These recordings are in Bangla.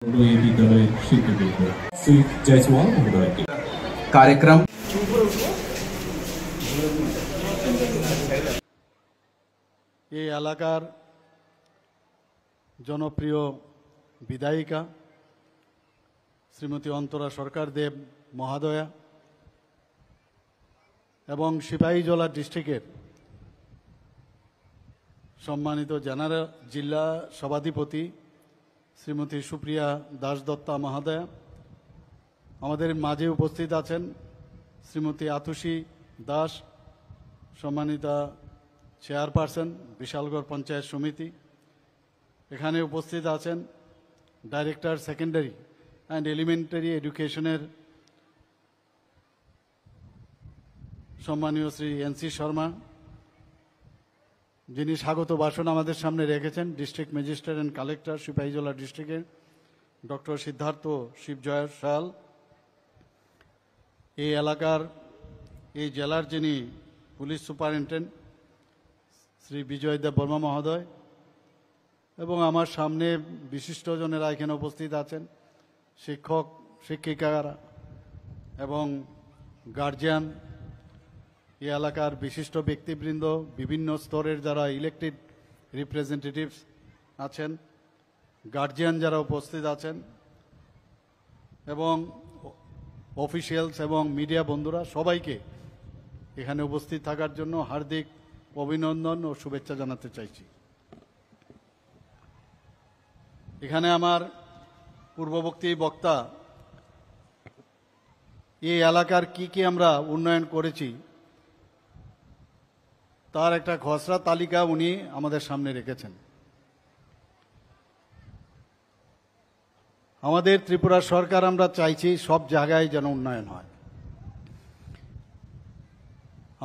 विद्यालय शिक्षक श्री जायसवाल महोदय कार्यक्रम এই এলাকার জনপ্রিয় বিধায়িকা শ্রীমতী অন্তরা সরকার দেব মহোদয়া এবং সিপাহীজলা ডিস্ট্রিক্টের সম্মানিত জেনারেল জেলা সভাধিপতি শ্রীমতী সুপ্রিয়া দাসদত্তা মহোদয়া, আমাদের মাঝে উপস্থিত আছেন শ্রীমতী আতুষী দাস, সম্মানিতা চেয়ারপারসন বিশালগড় পঞ্চায়েত সমিতি। এখানে উপস্থিত আছেন ডাইরেক্টর সেকেন্ডারি অ্যান্ড এলিমেন্টারি এডুকেশনের সম্মানীয় শ্রী এনসি শর্মা, যিনি স্বাগত ভাষণ আমাদের সামনে রেখেছেন। District magistrate and collector Sepahijala ডিস্ট্রিক্টের ডক্টর সিদ্ধার্থ শিবজয় শাল, এই এলাকার এই জেলার যিনি পুলিশ সুপারিনটেন্ডেন্ট শ্রী বিজয় দেব বর্মা মহোদয়, এবং আমার সামনে বিশিষ্টজনেরা এখানে উপস্থিত আছেন, শিক্ষক শিক্ষিকারা এবং গার্জিয়ান, এই এলাকার বিশিষ্ট ব্যক্তিবৃন্দ, বিভিন্ন স্তরের যারা ইলেক্টেড রিপ্রেজেন্টেটিভস আছেন, গার্জিয়ান যারা উপস্থিত আছেন এবং অফিসিয়ালস এবং মিডিয়া বন্ধুরা, সবাইকে এখানে উপস্থিত থাকার জন্য হার্দিক অভিনন্দন ও শুভেচ্ছা জানাতে চাইছি। এখানে আমার পূর্ববর্তী বক্তা এই এলাকার কি আমরা উন্নয়ন করেছি তার একটা খসড়া তালিকা উনি আমাদের সামনে রেখেছেন। আমাদের ত্রিপুরা সরকার আমরা চাইছি সব জায়গায় যেন উন্নয়ন হয়।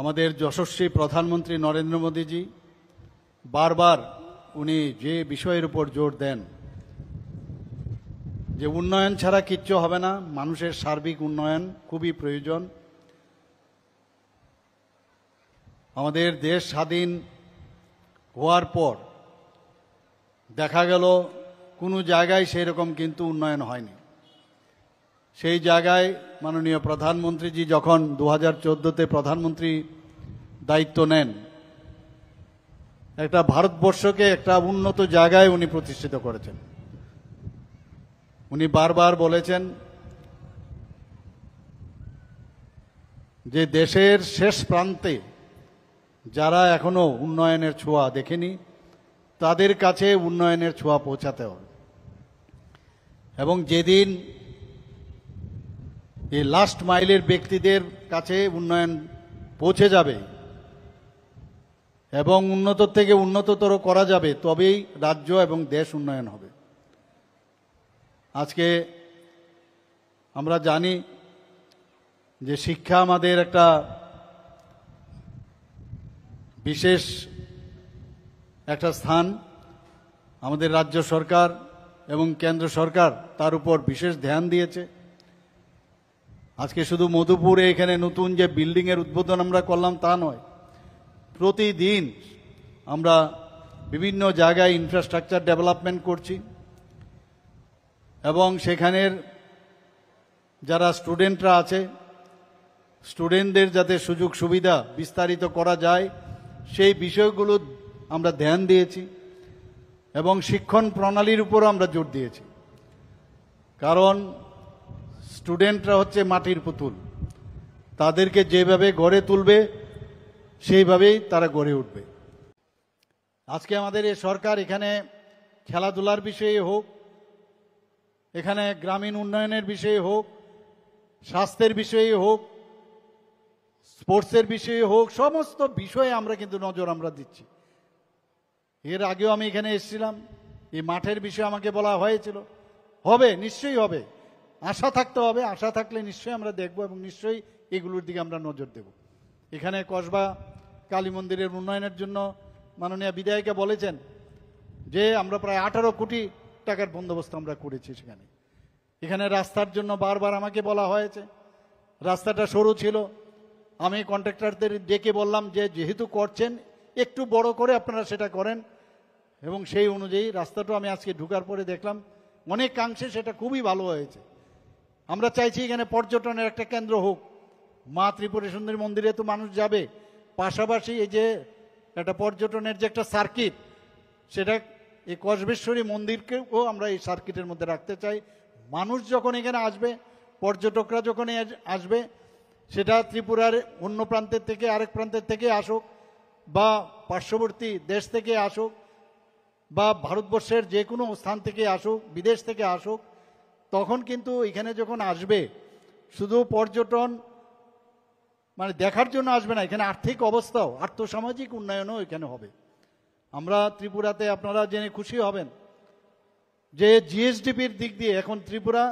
আমাদের যশস্বী প্রধানমন্ত্রী নরেন্দ্র মোদীজি বারবার উনি যে বিষয়ের উপর জোর দেন যে উন্নয়ন ছাড়া কিচ্ছু হবে না, মানুষের সার্বিক উন্নয়ন খুবই প্রয়োজন। আমাদের দেশ স্বাধীন হওয়ার পর দেখা গেল কোনো জায়গায় সেই রকম কিন্তু উন্নয়ন হয়নি। সেই জায়গায় মাননীয় প্রধানমন্ত্রীজি যখন 2014-তে প্রধানমন্ত্রী দায়িত্ব নেন, একটা ভারতবর্ষকে একটা উন্নত জায়গায় উনি প্রতিষ্ঠিত করেছেন। উনি বারবার বলেছেন যে দেশের শেষ প্রান্তে যারা এখনো উন্নয়নের ছোঁয়া দেখেনি তাদের কাছে উন্নয়নের ছোঁয়া পৌঁছাতে হবে, এবং যেদিন এই লাস্ট মাইলের ব্যক্তিদের কাছে উন্নয়ন পৌঁছে যাবে এবং উন্নত থেকে উন্নততর করা যাবে, তবেই রাজ্য এবং দেশ উন্নয়ন হবে। আজকে আমরা জানি যে শিক্ষা আমাদের একটা বিশেষ একটা স্থান। আমাদের রাজ্য সরকার এবং কেন্দ্র সরকার তার উপর বিশেষ ধ্যান দিয়েছে। আজকে শুধু মধুপুরে এখানে নতুন যে বিল্ডিংয়ের উদ্বোধন আমরা করলাম তা নয়, প্রতিদিন আমরা বিভিন্ন জায়গায় ইনফ্রাস্ট্রাকচার ডেভেলপমেন্ট করছি এবং সেখানের যারা স্টুডেন্টরা আছে, স্টুডেন্টদের যাতে সুযোগ সুবিধা বিস্তারিত করা যায় সেই বিষয়গুলো আমরা ধ্যান দিয়েছি এবং শিক্ষণ প্রণালীর উপর আমরা জোর দিয়েছি। কারণ স্টুডেন্টরা হচ্ছে মাটির পুতুল, তাদেরকে যেভাবে গড়ে তুলবে সেইভাবেই তারা গড়ে উঠবে। আজকে আমাদের এই সরকার এখানে খেলাধুলার বিষয়ে হোক, এখানে গ্রামীণ উন্নয়নের বিষয়ে হোক, স্বাস্থ্যের বিষয়ে হোক, স্পোর্টসের বিষয়ে হোক, সমস্ত বিষয়ে আমরা কিন্তু নজর আমরা দিচ্ছি। এর আগেও আমি এখানে এসেছিলাম, এই মাঠের বিষয়ে আমাকে বলা হয়েছিল হবে, নিশ্চয়ই হবে, আশা থাকতে হবে, আশা থাকলে নিশ্চয়ই আমরা দেখব এবং নিশ্চয়ই এগুলোর দিকে আমরা নজর দেব। এখানে কসবা কালী মন্দিরের উন্নয়নের জন্য মাননীয় বিধায়িকা বলেছেন যে আমরা প্রায় 18 কোটি টাকার বন্দোবস্ত আমরা করেছি সেখানে। এখানে রাস্তার জন্য বারবার আমাকে বলা হয়েছে, রাস্তাটা সরু ছিল, আমি কন্ট্রাক্টরদের ডেকে বললাম যে যেহেতু করছেন একটু বড় করে আপনারা সেটা করেন, এবং সেই অনুযায়ী রাস্তাটা আমি আজকে ঢুকার পরে দেখলাম অনেকাংশে সেটা খুবই ভালো হয়েছে। আমরা চাইছি এখানে পর্যটনের একটা কেন্দ্র হোক। মা ত্রিপুরা সুন্দরী মন্দিরে তো মানুষ যাবে, পাশাপাশি এই যে একটা পর্যটনের যে একটা সার্কিট, সেটা এই কসবেশ্বরী মন্দিরকেও আমরা এই সার্কিটের মধ্যে রাখতে চাই। মানুষ যখন এখানে আসবে, পর্যটকরা যখন আসবে, সেটা ত্রিপুরার অন্য প্রান্তের থেকে আরেক প্রান্তের থেকে আসুক, বা পার্শ্ববর্তী দেশ থেকে আসুক, বা ভারতবর্ষের যে কোনো স্থান থেকে আসুক, বিদেশ থেকে আসুক, তখন কিন্তু এখানে যখন আসবে শুধু পর্যটন মানে দেখার জন্য আসবে না, এখানে আর্থিক অবস্থাও, আর্থসামাজিক উন্নয়নও এখানে হবে। আমরা ত্রিপুরাতে আপনারা জেনে খুশি হবেন যে জিএসডিপির দিক দিয়ে এখন ত্রিপুরা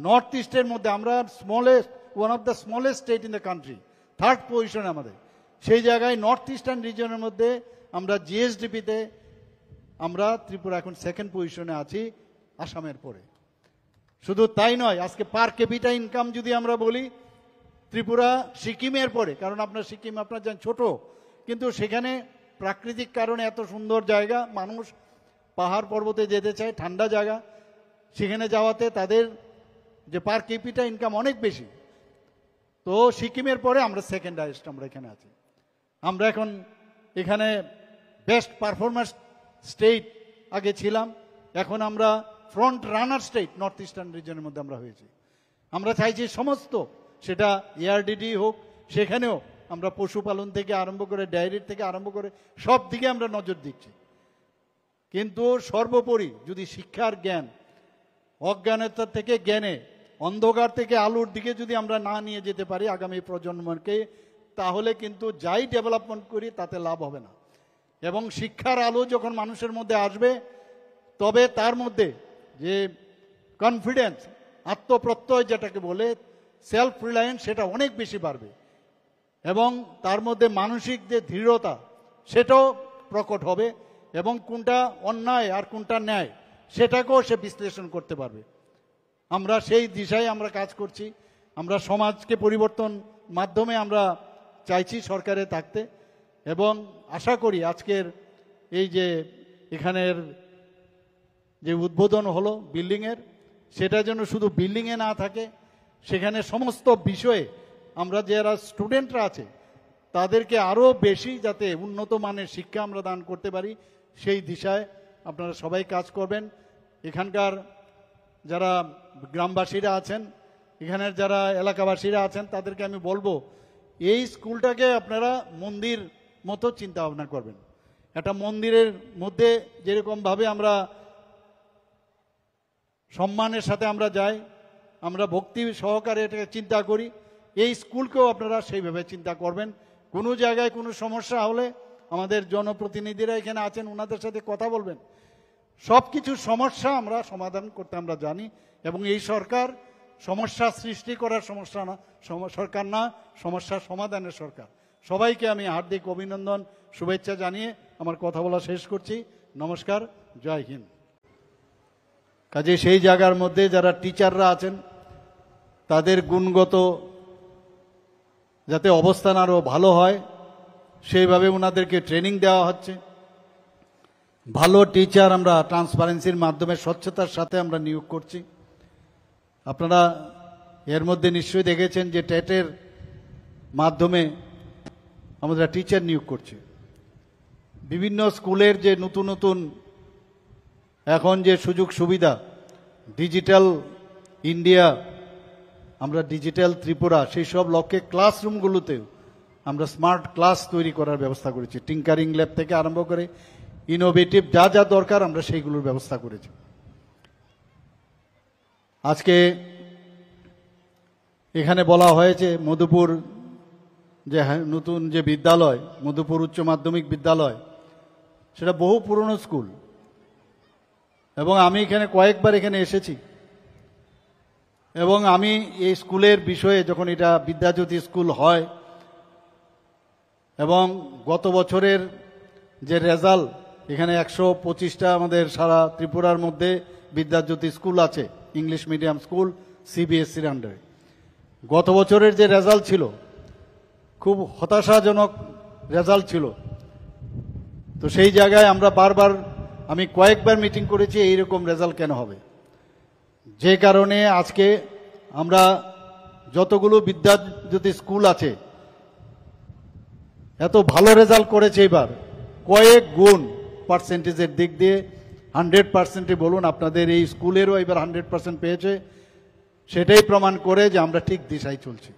নর্থ ইস্টের মধ্যে আমরা one of the smallest state in the country, 3rd position আমাদের। সেই জায়গায় নর্থ ইস্টার্ন রিজনের মধ্যে আমরা জিএসডিপিতে আমরা ত্রিপুরা এখন 2nd পজিশনে আছি আসামের পরে। শুধু তাই নয়, আজকে পার ক্যাপিটা ইনকাম যদি আমরা বলি, ত্রিপুরা সিকিমের পরে, কারণ আপনার সিকিম আপনার জানেন ছোট, কিন্তু সেখানে প্রাকৃতিক কারণে এত সুন্দর জায়গা, মানুষ পাহাড় পর্বতে যেতে চায়, ঠান্ডা জায়গা, সেখানে যাওয়াতে তাদের যে পার ক্যাপিটা ইনকাম অনেক বেশি। তো সিকিমের পরে আমরা 2nd হাইয়েস্ট আমরা এখানে আছি। আমরা এখন এখানে বেস্ট পারফরম্যান্স স্টেট আগে ছিলাম, এখন আমরা front runner state north eastern রিজনের মধ্যে আমরা হয়েছি। আমরা চাইছি সমস্ত, সেটা এআরডিডি হোক, সেখানেও আমরা পশুপালন থেকে আরম্ভ করে ডায়েরির থেকে আরম্ভ করে সব দিকে আমরা নজর দিচ্ছি। কিন্তু সর্বোপরি যদি শিক্ষার জ্ঞান, অজ্ঞানতা থেকে জ্ঞানে, অন্ধকার থেকে আলোর দিকে যদি আমরা না নিয়ে যেতে পারি আগামী প্রজন্মকে, তাহলে কিন্তু যাই ডেভেলপমেন্ট করি তাতে লাভ হবে না। এবং শিক্ষার আলো যখন মানুষের মধ্যে আসবে, তবে তার মধ্যে যে কনফিডেন্স, আত্মপ্রত্যয় যেটাকে বলে, সেলফ রিলায়েন্স, সেটা অনেক বেশি বাড়বে। এবং তার মধ্যে মানসিক যে দৃঢ়তা, সেটাও প্রকট হবে। এবং কোনটা অন্যায় আর কোনটা ন্যায়, সেটাকেও সে বিশ্লেষণ করতে পারবে। আমরা সেই দিশায় আমরা কাজ করছি। আমরা সমাজকে পরিবর্তন মাধ্যমে আমরা চাইছি সরকারে থাকতে। এবং আশা করি আজকের এই যে এখানের যে উদ্বোধন হলো বিল্ডিংয়ের, সেটা যেন শুধু বিল্ডিংয়ে না থাকে, সেখানে সমস্ত বিষয়ে আমরা যারা স্টুডেন্টরা আছে তাদেরকে আরও বেশি যাতে উন্নত মানের শিক্ষা আমরা দান করতে পারি, সেই দিশায় আপনারা সবাই কাজ করবেন। এখানকার যারা গ্রামবাসীরা আছেন, এখানের যারা এলাকাবাসীরা আছেন, তাদেরকে আমি বলবো এই স্কুলটাকে আপনারা মন্দির মতো চিন্তা ভাবনা করবেন। একটা মন্দিরের মধ্যে যেরকমভাবে আমরা সম্মানের সাথে আমরা যাই, আমরা ভক্তি সহকারে এটাকে চিন্তা করি, এই স্কুলকেও আপনারা সেইভাবে চিন্তা করবেন। কোনো জায়গায় কোনো সমস্যা হলে আমাদের জনপ্রতিনিধিরা এখানে আছেন, ওনাদের সাথে কথা বলবেন। সব কিছু সমস্যা আমরা সমাধান করতে আমরা জানি। এবং এই সরকার সমস্যা সৃষ্টি করার সরকার না, সমস্যা সমাধানের সরকার। সবাইকে আমি হার্দিক অভিনন্দন, শুভেচ্ছা জানিয়ে আমার কথা বলা শেষ করছি। নমস্কার, জয় হিন্দ। কাজে সেই জায়গার মধ্যে যারা টিচাররা আছেন, তাদের গুণগত যাতে অবস্থান আরও ভালো হয়, সেইভাবে ওনাদেরকে ট্রেনিং দেওয়া হচ্ছে। ভালো টিচার আমরা ট্রান্সপারেন্সির মাধ্যমে, স্বচ্ছতার সাথে আমরা নিয়োগ করছি। আপনারা এর মধ্যে নিশ্চয়ই দেখেছেন যে টেটের মাধ্যমে আমরা টিচার নিয়োগ করছি। বিভিন্ন স্কুলের যে নতুন নতুন এখন যে সুযোগ সুবিধা, ডিজিটাল ইন্ডিয়া, আমরা ডিজিটাল ত্রিপুরা, সেই সব লক্ষ্যে ক্লাসরুমগুলোতেও আমরা স্মার্ট ক্লাস তৈরি করার ব্যবস্থা করেছি। টিঙ্কারিং ল্যাব থেকে আরম্ভ করে ইনোভেটিভ যা যা দরকার আমরা সেইগুলোর ব্যবস্থা করেছি। আজকে এখানে বলা হয়েছে মধুপুর যে নতুন যে বিদ্যালয়, মধুপুর উচ্চ মাধ্যমিক বিদ্যালয়, সেটা বহু পুরনো স্কুল। এবং আমি এখানে কয়েকবার এখানে এসেছি, এবং আমি এই স্কুলের বিষয়ে, যখন এটা বিদ্যাজ্যোতি স্কুল হয় এবং গত বছরের যে রেজাল্ট, এখানে 125টা আমাদের সারা ত্রিপুরার মধ্যে বিদ্যাজ্যোতি স্কুল আছে, ইংলিশ মিডিয়াম স্কুল, সিবিএসসির আন্ডারে। গত বছরের যে রেজাল্ট ছিল, খুব হতাশাজনক রেজাল্ট ছিল। তো সেই জায়গায় আমরা বারবার, আমি কয়েকবার মিটিং করেছি, এইরকম রেজাল্ট কেন হবে। যে কারণে আজকে আমরা যতগুলো বিদ্যাজ্যোতি স্কুল আছে এত ভালো রেজাল্ট করেছে, এবার কয়েক গুণ পার্সেন্টেজের দিক দিয়ে 100%-এ বলুন, আপনাদের এই স্কুলেরও এবার 100% পেয়েছে, সেটাই প্রমাণ করে যে আমরা ঠিক দিশায় চলছি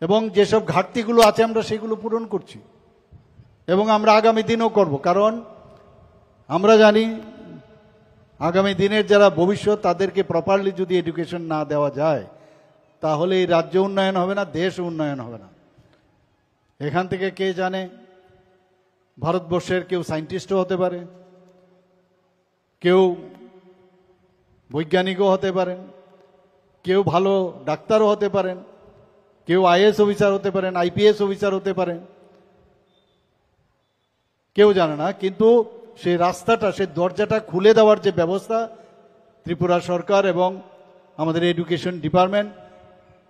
এবং যেসব ঘাটতিগুলো আছে আমরা সেগুলো পূরণ করছি এবং আমরা আগামী দিনও করব। কারণ আমরা জানি আগামী দিনের যারা ভবিষ্যৎ তাদেরকে প্রপারলি যদি এডুকেশন না দেওয়া যায় তাহলে এই রাজ্য উন্নয়ন হবে না, দেশ উন্নয়ন হবে না। এখান থেকে কে জানে ভারতবর্ষের কেউ সায়েন্টিস্টও হতে পারে, কেউ বৈজ্ঞানিকও হতে পারেন, কেউ ভালো ডাক্তারও হতে পারেন, কেউ আইএএস অফিসার হতে পারেন, আইপিএস অফিসার হতে পারেন, কেউ জানে না। কিন্তু সেই রাস্তাটা, সেই দরজাটা খুলে দেওয়ার যে ব্যবস্থা ত্রিপুরা সরকার এবং আমাদের এডুকেশন ডিপার্টমেন্ট,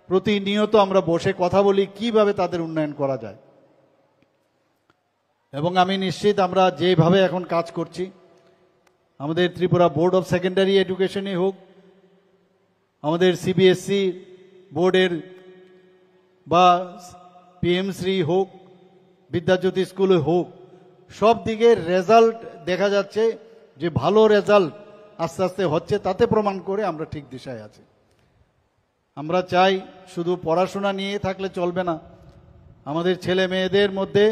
প্রতিনিয়ত আমরা বসে কথা বলি কিভাবে তাদের উন্নয়ন করা যায়। এবং আমি নিশ্চিত আমরা যেভাবে এখন কাজ করছি, আমাদের ত্রিপুরা বোর্ড অফ সেকেন্ডারি এডুকেশনই হোক, আমাদের সিবিএসসি বোর্ডের বা পিএমশ্রী হোক, বিদ্যাজ্যোতি স্কুলে হোক, সব দিকে রেজাল্ট দেখা যাচ্ছে যে ভালো রেজাল্ট আস্তে আস্তে হচ্ছে, তাতে প্রমাণ করে আমরা ঠিক দিশায় আছি। আমরা চাই শুধু পড়াশোনা নিয়ে থাকলে চলবে না, আমাদের ছেলে মেয়েদের মধ্যে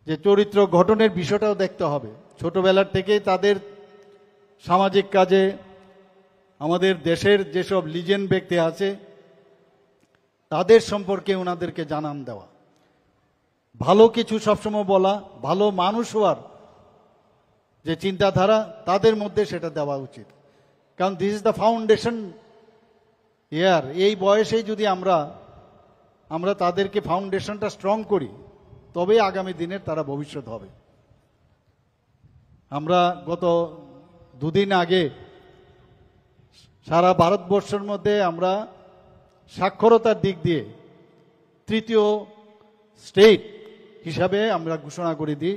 যে চরিত্র গঠনের বিষয়টাও দেখতে হবে। ছোটবেলার থেকেই তাদের সামাজিক কাজে, আমাদের দেশের যেসব লিজেন্ড ব্যক্তি আছে তাদের সম্পর্কে ওনাদেরকে জানান দেওয়া, ভালো কিছু সবসময় বলা, ভালো মানুষ হওয়ার যে চিন্তাধারা তাদের মধ্যে সেটা দেওয়া উচিত। কারণ দিস ইজ দ্য ফাউন্ডেশন ইয়ার। এই বয়সেই যদি আমরা তাদেরকে ফাউন্ডেশনটা স্ট্রং করি তবে আগামী দিনের তারা ভবিষ্যৎ হবে। আমরা গত দুদিন আগে সারা ভারতবর্ষের মধ্যে আমরা সাক্ষরতার দিক দিয়ে তৃতীয় স্টেট হিসাবে আমরা ঘোষণা করে দিই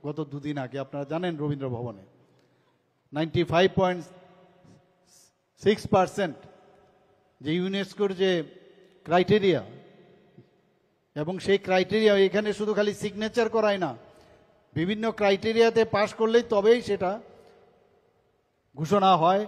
গত দুদিন আগে। আপনারা জানেন রবীন্দ্র ভবনে 95.6% যে ইউনেস্কোর যে ক্রাইটেরিয়া, এবং সেই ক্রাইটেরিয়া এখানে শুধু খালি সিগনেচার করায় না, বিভিন্ন ক্রাইটেরিয়াতে পাশ করলেই তবেই সেটা ঘোষণা হয়।